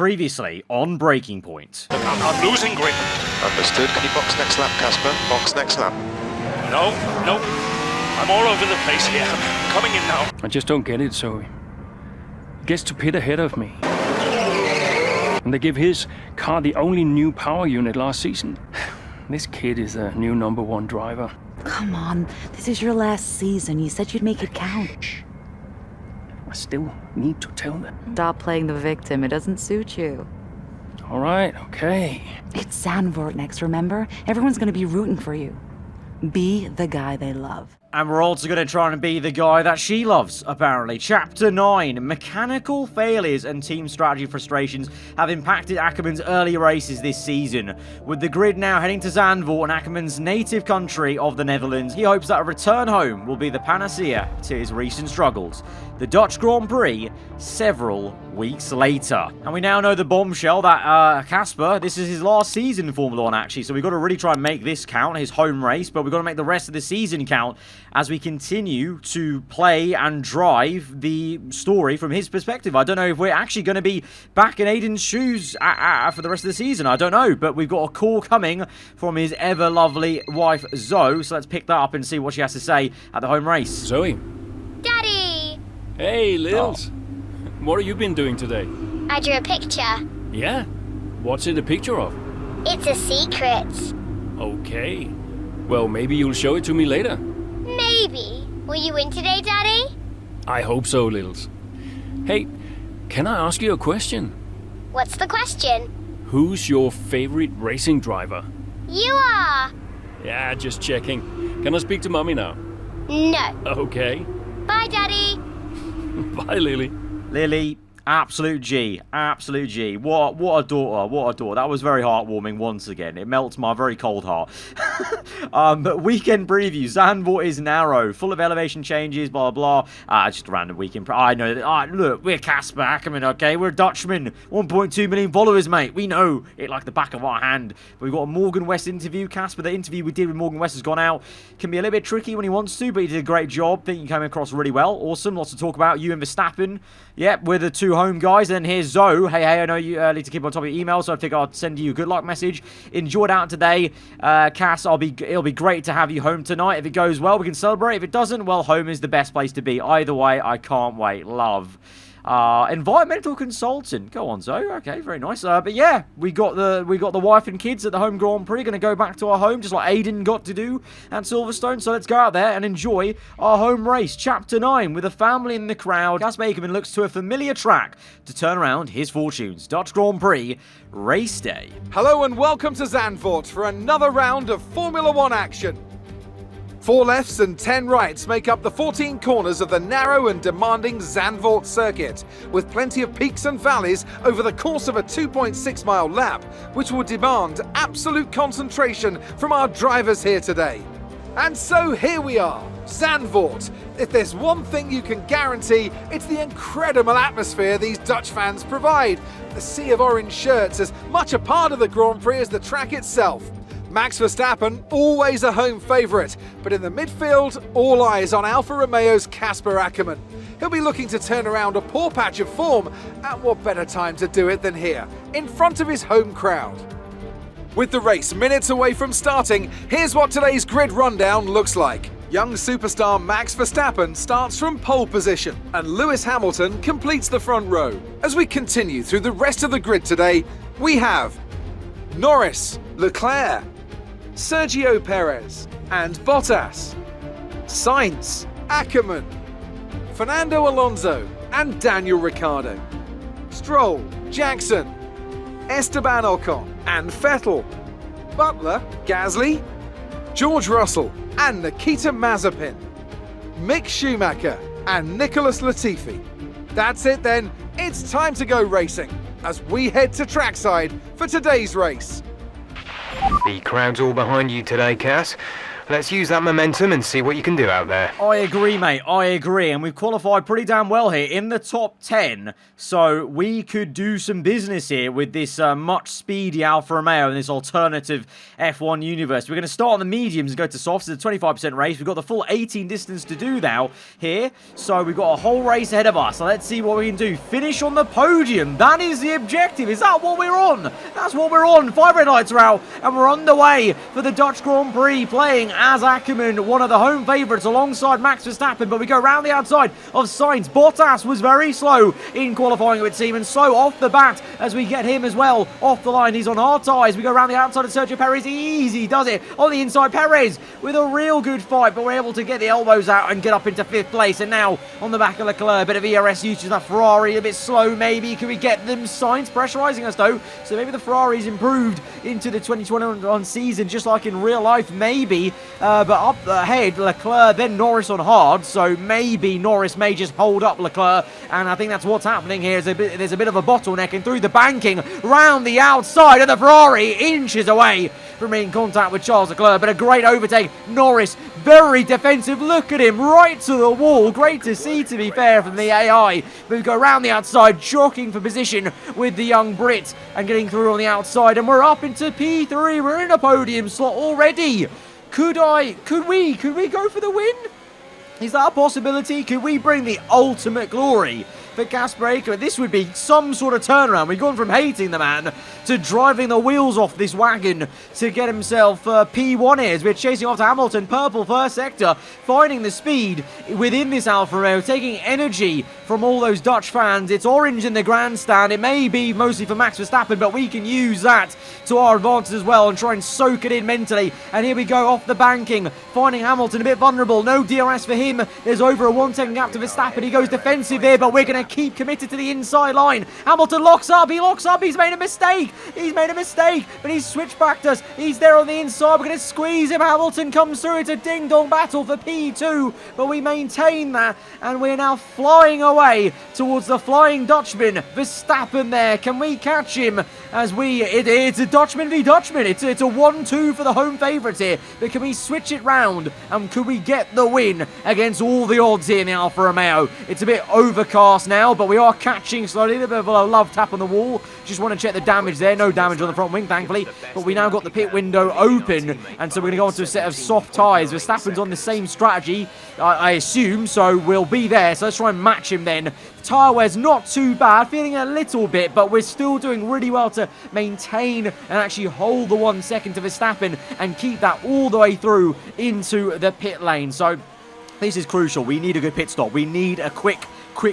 Previously on Breaking Point. I'm losing grip. Understood. Can you box next lap, Casper? Box next lap. No. I'm all over the place here. I'm coming in now. I just don't get it, Zoe. He gets to pit ahead of me. And they give his car the only new power unit last season. This kid is the new #1 driver. Come on, this is your last season. You said you'd make it count. I still need to tell them. Stop playing the victim. It doesn't suit you. All right, okay. It's Zandvoort next, remember? Everyone's gonna be rooting for you. Be the guy they love. And we're also going to try and be the guy that she loves, apparently. Chapter 9. Mechanical failures and team strategy frustrations have impacted Ackerman's early races this season. With the grid now heading to Zandvoort and Ackerman's native country of the Netherlands, he hopes that a return home will be the panacea to his recent struggles. The Dutch Grand Prix several weeks later. And we now know the bombshell that Casper, this is his last season in Formula 1 actually, so we've got to really try and make this count, his home race, but we've got to make the rest of the season count as we continue to play and drive the story from his perspective. I don't know if we're actually going to be back in Aiden's shoes for the rest of the season. I don't know, but we've got a call coming from his ever-lovely wife, Zoe, so let's pick that up and see what she has to say at the home race. Zoe. Daddy! Hey, Lils. What have you been doing today? I drew a picture. Yeah? What's it a picture of? It's a secret. Okay. Well, maybe you'll show it to me later. Maybe. Will you win today, Daddy? I hope so, Lils. Hey, can I ask you a question? What's the question? Who's your favorite racing driver? You are. Yeah, just checking. Can I speak to Mommy now? No. Okay. Bye, Daddy. Bye, Lily. Lily, absolute G. Absolute G. What a daughter. What a daughter. That was very heartwarming once again. It melts my very cold heart. But weekend preview. Zandvoort is narrow. Full of elevation changes, blah, blah. Just a random weekend. I know that. Look, we're Casper Ackerman, okay? We're Dutchmen. 1.2 million followers, mate. We know it like the back of our hand. But we've got a Morgan West interview. Casper, the interview we did with Morgan West has gone out. Can be a little bit tricky when he wants to, but he did a great job. Think he came across really well. Awesome. Lots to talk about. You and Verstappen. Yep, we're the two home guys. And then here's Zoe. Hey, I know you need to keep on top of your email, so I think I'll send you a good luck message. Enjoyed out today. Cass, it'll be great to have you home tonight. If it goes well, we can celebrate. If it doesn't, well, home is the best place to be. Either way, I can't wait. Love. Environmental consultant. Go on, Zoe. Okay, very nice. But yeah, we got the wife and kids at the home Grand Prix. Going to go back to our home, just like Aiden got to do at Silverstone. So let's go out there and enjoy our home race, Chapter 9, with a family in the crowd. Casper Ackerman looks to a familiar track to turn around his fortunes. Dutch Grand Prix race day. Hello and welcome to Zandvoort for another round of Formula 1 action. 4 lefts and 10 rights make up the 14 corners of the narrow and demanding Zandvoort circuit, with plenty of peaks and valleys over the course of a 2.6-mile lap, which will demand absolute concentration from our drivers here today. And so here we are, Zandvoort. If there's one thing you can guarantee, it's the incredible atmosphere these Dutch fans provide. The sea of orange shirts as much a part of the Grand Prix as the track itself. Max Verstappen, always a home favourite, but in the midfield, all eyes on Alfa Romeo's Casper Ackerman. He'll be looking to turn around a poor patch of form, and what better time to do it than here, in front of his home crowd. With the race minutes away from starting, here's what today's grid rundown looks like. Young superstar Max Verstappen starts from pole position, and Lewis Hamilton completes the front row. As we continue through the rest of the grid today, we have Norris, Leclerc, Sergio Perez and Bottas, Sainz, Ackerman, Fernando Alonso and Daniel Ricciardo, Stroll, Jackson, Esteban Ocon and Vettel, Butler, Gasly, George Russell and Nikita Mazepin, Mick Schumacher and Nicholas Latifi. That's it then, it's time to go racing as we head to trackside for today's race. The crowd's all behind you today, Cass. Let's use that momentum and see what you can do out there. I agree, mate. I agree. And we've qualified pretty damn well here in the top 10. So we could do some business here with this much speedy Alfa Romeo in this alternative F1 universe. We're going to start on the mediums and go to softs. It's a 25% race. We've got the full 18 distance to do now here. So we've got a whole race ahead of us. So let's see what we can do. Finish on the podium. That is the objective. Is that what we're on? That's what we're on. 5 red lights are out. And we're underway for the Dutch Grand Prix, playing as Ackerman, one of the home favourites alongside Max Verstappen. But we go round the outside of Sainz. Bottas was very slow in qualifying, it would seem, and slow off the bat as we get him as well off the line. He's on hard tyres. We go round the outside of Sergio Perez. Easy does it on the inside. Perez with a real good fight, but we're able to get the elbows out and get up into 5th place. And now on the back of Leclerc, a bit of ERS usage. That Ferrari a bit slow maybe. Can we get them? Sainz pressurising us though, so maybe the Ferrari's improved into the 2021 season just like in real life maybe, but up ahead Leclerc, then Norris on hard, so maybe Norris may just hold up Leclerc, and I think that's what's happening here. There's a bit of a bottleneck, and through the banking round the outside of the Ferrari, inches away from being in contact with Charles Leclerc, but a great overtake. Norris very defensive, look at him, right to the wall. Great to see, to be fair, from the AI. But we go around the outside, jockeying for position with the young Brit and getting through on the outside, and we're up into P3. We're in a podium slot already. Could we go for the win? Is that a possibility? Could we bring the ultimate glory for Casper Aker? This would be some sort of turnaround. We've gone from hating the man to driving the wheels off this wagon to get himself P1 here as we're chasing after Hamilton. Purple first sector, finding the speed within this Alfa Romeo, taking energy from all those Dutch fans. It's orange in the grandstand. It may be mostly for Max Verstappen, but we can use that to our advantage as well and try and soak it in mentally. And here we go off the banking, finding Hamilton a bit vulnerable. No DRS for him. There's over a 1 second gap to Verstappen. He goes defensive there, but we're going to keep committed to the inside line. Hamilton locks up. He locks up. He's made a mistake. He's made a mistake, but he's switched back to us. He's there on the inside. We're going to squeeze him. Hamilton comes through. It's a ding-dong battle for P2, but we maintain that, and we're now flying away towards the Flying Dutchman. Verstappen there. Can we catch him? As it's a Dutchman v Dutchman. It's a 1-2 for the home favourites here. But can we switch it round? And could we get the win against all the odds here in the Alfa Romeo? It's a bit overcast now, but we are catching slowly. A bit of a love tap on the wall. Just want to check the damage there. No damage on the front wing, thankfully. But we now got the pit window open, and so we're going to go onto a set of soft tyres. Verstappen's on the same strategy, I assume, so we'll be there. So let's try and match him then. Tyre wear's not too bad, feeling a little bit, but we're still doing really well to maintain and actually hold the 1 second to Verstappen and keep that all the way through into the pit lane. So this is crucial. We need a good pit stop. We need a quick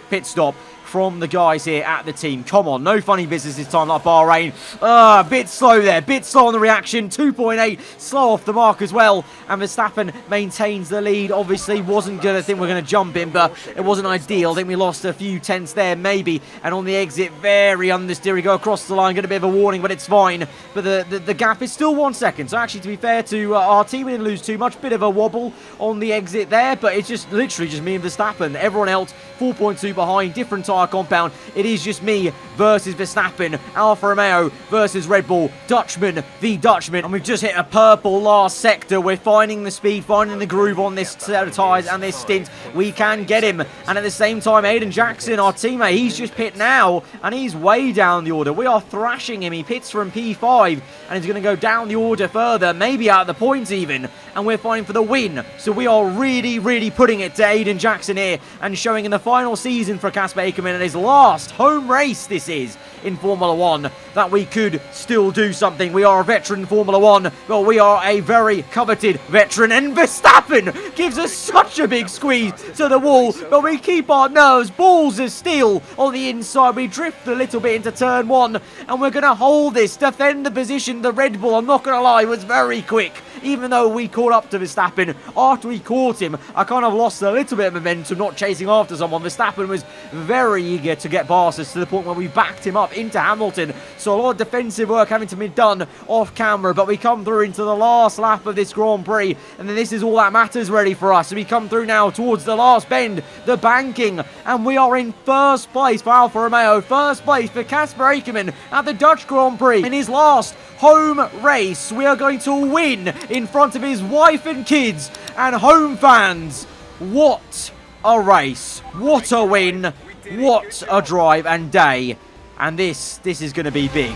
pit stop from the guys here at the team. Come on, no funny business this time like Bahrain. A bit slow there, bit slow on the reaction. 2.8, slow off the mark as well. And Verstappen maintains the lead. Obviously, wasn't good. I think we're going to jump him, but it wasn't ideal. I think we lost a few tenths there, maybe. And on the exit, very understeer. We go across the line, get a bit of a warning, but it's fine. But the gap is still 1 second. So actually, to be fair to our team, we didn't lose too much. Bit of a wobble on the exit there, but it's just literally just me and Verstappen. Everyone else, 4.2 behind, different tyre compound. It is just me versus Verstappen. Alfa Romeo versus Red Bull. Dutchman v Dutchman. And we've just hit a purple last sector. We're finding the speed, finding the groove on this set of tyres and this stint. We can get him. And at the same time, Aiden Jackson, our teammate, he's just pit now, and he's way down the order. We are thrashing him. He pits from P5, and he's going to go down the order further, maybe out of the points even. And we're fighting for the win. So we are really, really putting it to Aiden Jackson here and showing in the final season for Casper Akerman and his last home race this is in Formula 1 that we could still do something. We are a veteran in Formula 1, but we are a very coveted veteran, and Verstappen gives us such a big squeeze to the wall, but we keep our nerves balls of steel on the inside. We drift a little bit into turn 1, and we're going to hold this, defend the position. The Red Bull, I'm not going to lie, was very quick. Even though we caught up to Verstappen, after we caught him, I kind of lost a little bit of momentum, not chasing after someone. Verstappen was very eager to get past us to the point where we backed him up into Hamilton. So a lot of defensive work having to be done off camera, but we come through into the last lap of this Grand Prix, and then this is all that matters really for us. So we come through now towards the last bend, the banking, and we are in first place for Alfa Romeo, first place for Casper Akerman at the Dutch Grand Prix in his last home race. We are going to win in front of his wife and kids and home fans. What a race. What a win. What a drive and day. And this is going to be big.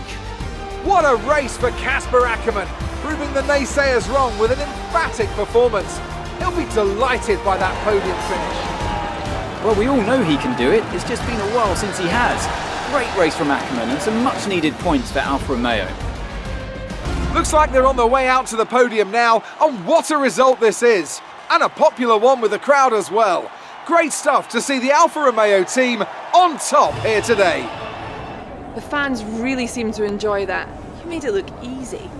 What a race for Casper Ackerman, proving the naysayers wrong with an emphatic performance. He'll be delighted by that podium finish. Well, we all know he can do it. It's just been a while since he has. Great race from Ackerman and some much needed points for Alfa Romeo. Looks like they're on their way out to the podium now, and what a result this is. And a popular one with the crowd as well. Great stuff to see the Alfa Romeo team on top here today. The fans really seem to enjoy that. You made it look easy.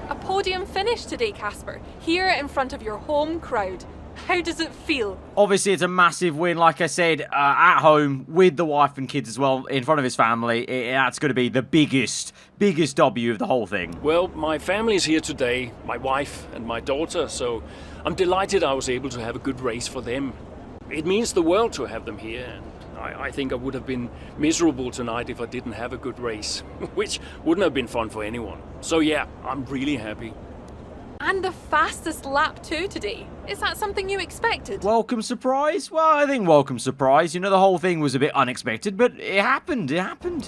A podium finish today, Casper, here in front of your home crowd. How does it feel? Obviously, it's a massive win, like I said, at home with the wife and kids as well, in front of his family. That's going to be the biggest W of the whole thing. Well, my family's here today, my wife and my daughter, so I'm delighted I was able to have a good race for them. It means the world to have them here. I think I would have been miserable tonight if I didn't have a good race, which wouldn't have been fun for anyone. So yeah, I'm really happy. And the fastest lap too today. Is that something you expected? Welcome surprise? Well, I think welcome surprise. You know, the whole thing was a bit unexpected, but it happened.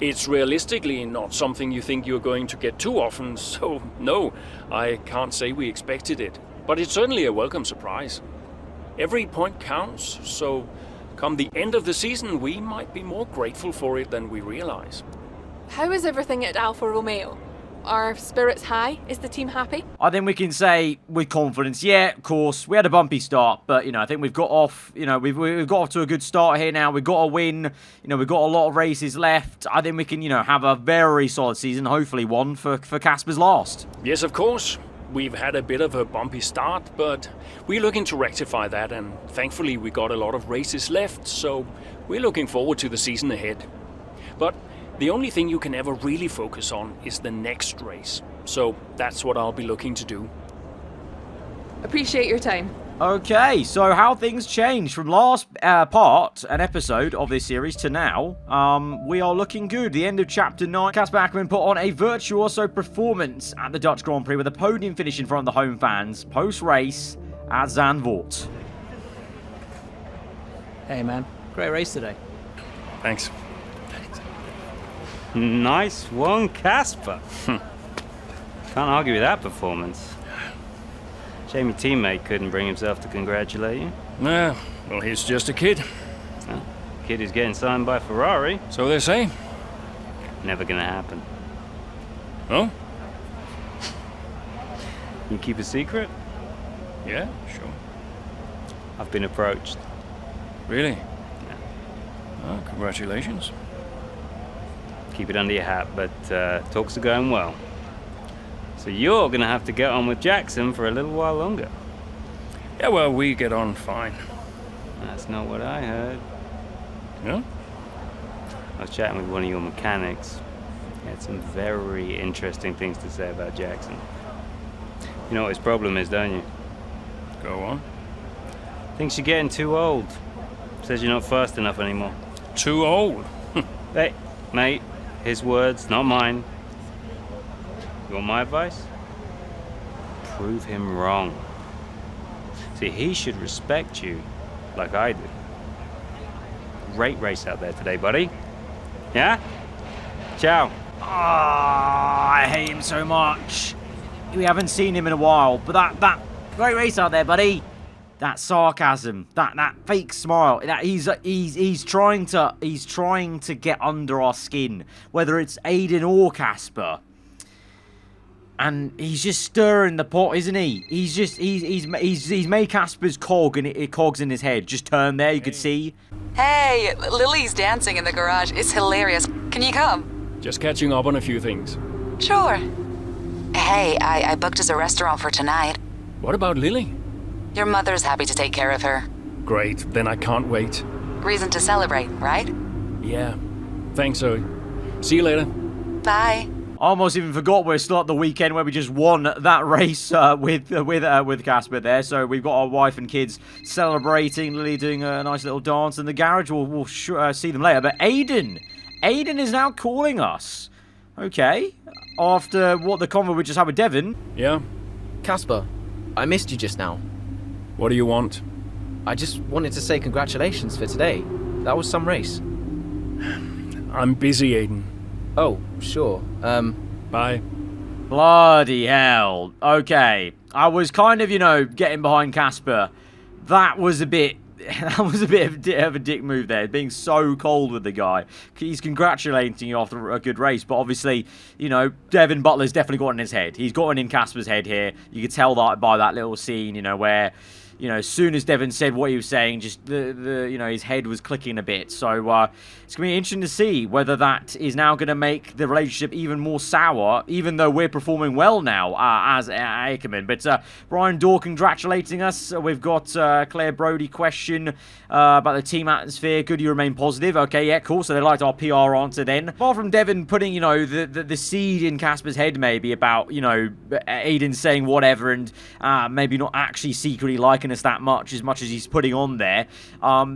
It's realistically not something you think you're going to get too often, so no, I can't say we expected it. But it's certainly a welcome surprise. Every point counts, so come the end of the season, we might be more grateful for it than we realize. How is everything at Alfa Romeo? Are spirits high? Is the team happy? I think we can say with confidence, yeah, of course, we had a bumpy start, but, you know, I think we've got off, you know, we've got off to a good start here now. We've got a win, you know, we've got a lot of races left. I think we can, you know, have a very solid season, hopefully one for Casper's last. Yes, of course. We've had a bit of a bumpy start, but we're looking to rectify that, and thankfully we got a lot of races left, so we're looking forward to the season ahead. But the only thing you can ever really focus on is the next race, so that's what I'll be looking to do. Appreciate your time. Okay, so how things changed from last an episode of this series to now. We are looking good. The end of Chapter 9. Casper Ackerman put on a virtuoso performance at the Dutch Grand Prix with a podium finish in front of the home fans post-race at Zandvoort. Hey, man. Great race today. Thanks. Nice one, Casper. Can't argue with that performance. Shame your teammate couldn't bring himself to congratulate you. Well, he's just a kid. Well, kid who's getting signed by Ferrari. So they say. Never gonna happen. Oh? You keep a secret? Yeah, sure. I've been approached. Really? Yeah. Oh, congratulations. Keep it under your hat, but talks are going well. So you're gonna have to get on with Jackson for a little while longer. Yeah, well, we get on fine. That's not what I heard. Yeah? I was chatting with one of your mechanics. He had some very interesting things to say about Jackson. You know what his problem is, don't you? Go on. Thinks you're getting too old. Says you're not fast enough anymore. Too old? Hey, mate, his words, not mine. You want my advice? Prove him wrong. See, he should respect you like I do. Great race out there today, buddy. Yeah? Ciao. I hate him so much. We haven't seen him in a while, but that great race out there, buddy. That sarcasm, that fake smile, that he's trying to get under our skin, whether it's Aiden or Casper. And he's just stirring the pot, isn't he? He's made Casper's cogs in his head just turn there. You could see. Hey, Lily's dancing in the garage. It's hilarious. Can you come? Just catching up on a few things. Sure. Hey, I booked us a restaurant for tonight. What about Lily? Your mother's happy to take care of her. Great, then I can't wait. Reason to celebrate, right? Yeah. Thanks, Zoe. See you later. Bye. I almost even forgot we're still at the weekend where we just won that race with Casper there. So we've got our wife and kids celebrating, Lily doing a nice little dance in the garage. We'll see them later. But Aiden is now calling us. Okay. after what the convo we just had with Devon. Yeah? Casper, I missed you just now. What do you want? I just wanted to say congratulations for today. That was some race. I'm busy, Aiden. Oh, sure. Bye. Bloody hell. Okay. I was kind of, you know, getting behind Casper. That was a bit of a dick move there, being so cold with the guy. He's congratulating you after a good race, but obviously, you know, Devin Butler's definitely got in his head. He's gotten in Casper's head here. You could tell that by that little scene, you know, where, you know, as soon as Devin said what he was saying, just the you know, his head was clicking a bit. So it's going to be interesting to see whether that is now going to make the relationship even more sour, even though we're performing well now as Ackerman. But Brian Dorr congratulating us. We've got Claire Brody question about the team atmosphere. Good you remain positive. Okay, yeah, cool. So they liked our PR answer then. Apart from Devin putting, you know, the seed in Casper's head maybe about, you know, Aiden saying whatever and maybe not actually secretly liking us that much as he's putting on there.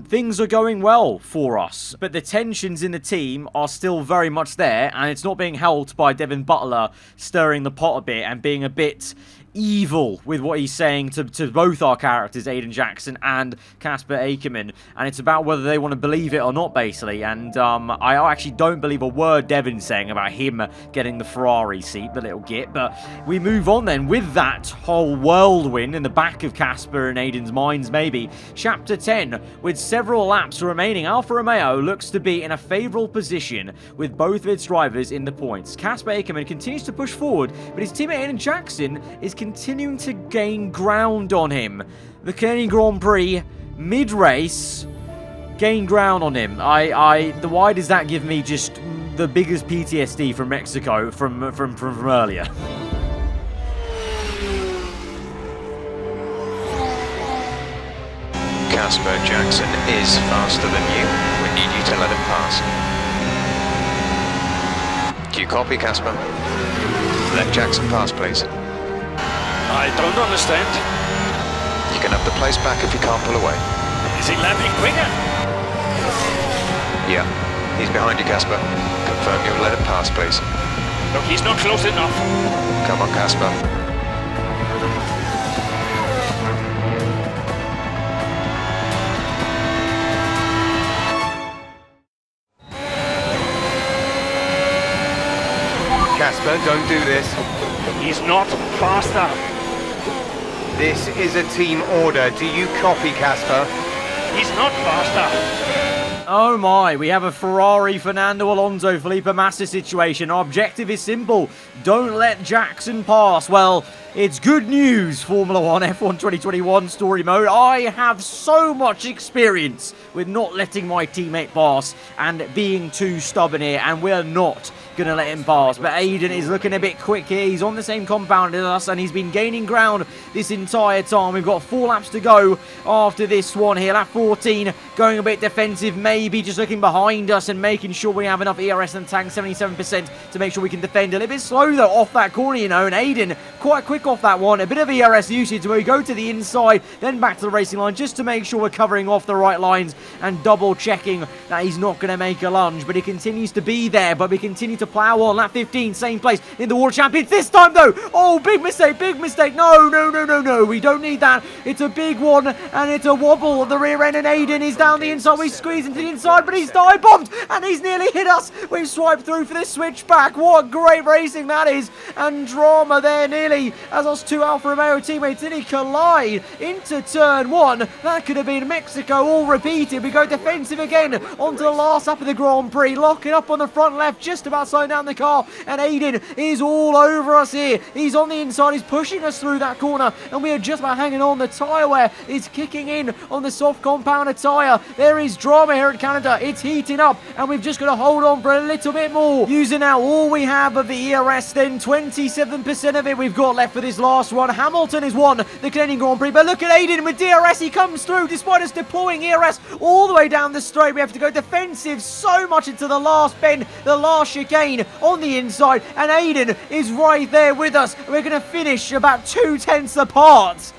Things are going well for us, but the tensions in the team are still very much there, and it's not being helped by Devin Butler stirring the pot a bit and being a bit evil with what he's saying to both our characters, Aiden Jackson and Casper Ackerman, and it's about whether they want to believe it or not, basically. And I actually don't believe a word Devin's saying about him getting the Ferrari seat, the little git. But we move on then with that whole whirlwind in the back of Casper and Aiden's minds, maybe. Chapter 10, with several laps remaining, Alfa Romeo looks to be in a favourable position with both of its drivers in the points. Casper Ackerman continues to push forward, but his teammate Aiden Jackson is continuing to gain ground on him. The Canadian Grand Prix, mid-race, gain ground on him. Why does that give me just the biggest PTSD from Mexico from earlier? Casper Jackson is faster than you. We need you to let him pass. Do you copy, Casper? Let Jackson pass, please. I don't understand. You can have the place back if you can't pull away. Is he lapping quicker? Yeah, he's behind you, Casper. Confirm you'll let him pass, please. Look, he's not close enough. Come on, Casper. Casper, don't do this. He's not faster. This is a team order. Do you copy, Casper? He's not faster. Oh my, we have a Ferrari Fernando Alonso Felipe Massa situation. Our objective is simple. Don't let Jackson pass. Well, it's good news, Formula 1 F1 2021 story mode. I have so much experience with not letting my teammate pass and being too stubborn here, and we're not going to let him pass. But Aiden is looking a bit quick here. He's on the same compound as us, and he's been gaining ground this entire time. We've got 4 laps to go after this one here. Lap 14, going a bit defensive, maybe just looking behind us and making sure we have enough ERS in the tank, 77%, to make sure we can defend. A little bit slow, though, off that corner, you know, and Aiden quite quick off that one. A bit of ERS usage where we go to the inside, then back to the racing line, just to make sure we're covering off the right lines and double checking that he's not going to make a lunge. But he continues to be there, but we continue to plough on. Lap 15, same place in the World Champions this time, though. Oh, big mistake, big mistake. No, no, no, no, no. We don't need that. It's a big one, and it's a wobble at the rear end, and Aiden is down the inside. We squeeze into the inside, but he's dive bombed, and he's nearly hit us. We've swiped through for this switchback. What great racing that is, and drama there nearly as us two Alfa Romeo teammates nearly collide into turn 1. That could have been Mexico all repeated. We go defensive again onto the last lap of the Grand Prix, locking up on the front left, just about slowing down the car, and Aiden is all over us here. He's on the inside, he's pushing us through that corner, and we are just about hanging on. The tyre wear is kicking in on the soft compounder tyre. There is drama here at Canada. It's heating up, and we've just got to hold on for a little bit more. Using out all we have of the ERS, then 27% of it we've got left for this last one. Hamilton has won the Canadian Grand Prix, but look at Aiden with DRS. He comes through despite us deploying ERS all the way down the straight. We have to go defensive so much into the last bend, the last chicane on the inside, and Aiden is right there with us. We're going to finish about 2/10 apart.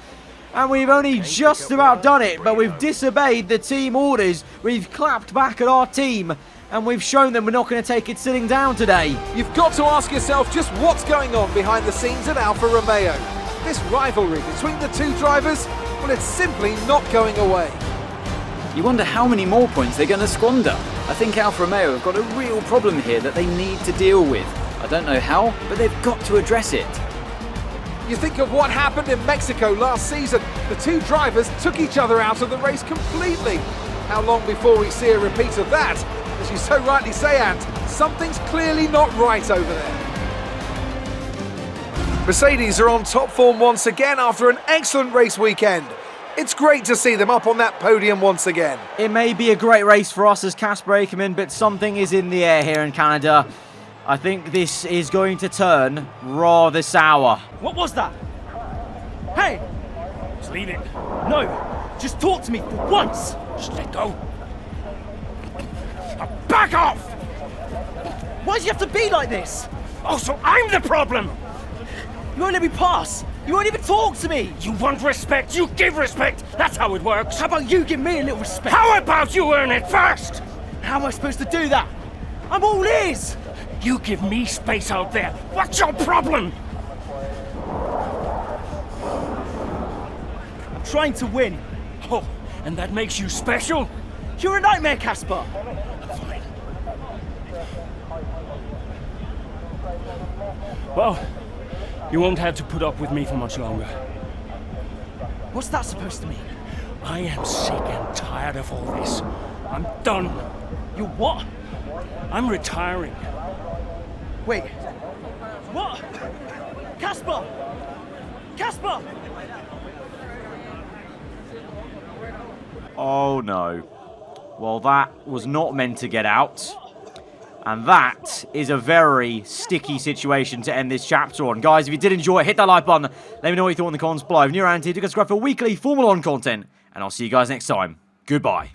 And we've only just about done it, but we've disobeyed the team orders. We've clapped back at our team. And we've shown them we're not going to take it sitting down today. You've got to ask yourself just what's going on behind the scenes at Alfa Romeo. This rivalry between the two drivers, well, it's simply not going away. You wonder how many more points they're going to squander. I think Alfa Romeo have got a real problem here that they need to deal with. I don't know how, but they've got to address it. You think of what happened in Mexico last season. The two drivers took each other out of the race completely. How long before we see a repeat of that? As you so rightly say, Ant, something's clearly not right over there. Mercedes are on top form once again after an excellent race weekend. It's great to see them up on that podium once again. It may be a great race for us as Casper Akerman, but something is in the air here in Canada. I think this is going to turn rather sour. What was that? Hey! Just leave it. No! Just talk to me for once! Just let go. Back off! Why do you have to be like this? Oh, so I'm the problem! You won't let me pass! You won't even talk to me! You want respect, you give respect! That's how it works! How about you give me a little respect? How about you earn it first? How am I supposed to do that? I'm all ears! You give me space out there! What's your problem? I'm trying to win. Oh, and that makes you special? You're a nightmare, Casper! Fine. Well, you won't have to put up with me for much longer. What's that supposed to mean? I am sick and tired of all this. I'm done. You what? I'm retiring. Wait. What? Casper! Casper! Oh no. Well, that was not meant to get out. And that is a very sticky situation to end this chapter on. Guys, if you did enjoy it, hit that like button. Let me know what you thought in the comments below. If you're new around here, do subscribe for weekly Formula 1 content. And I'll see you guys next time. Goodbye.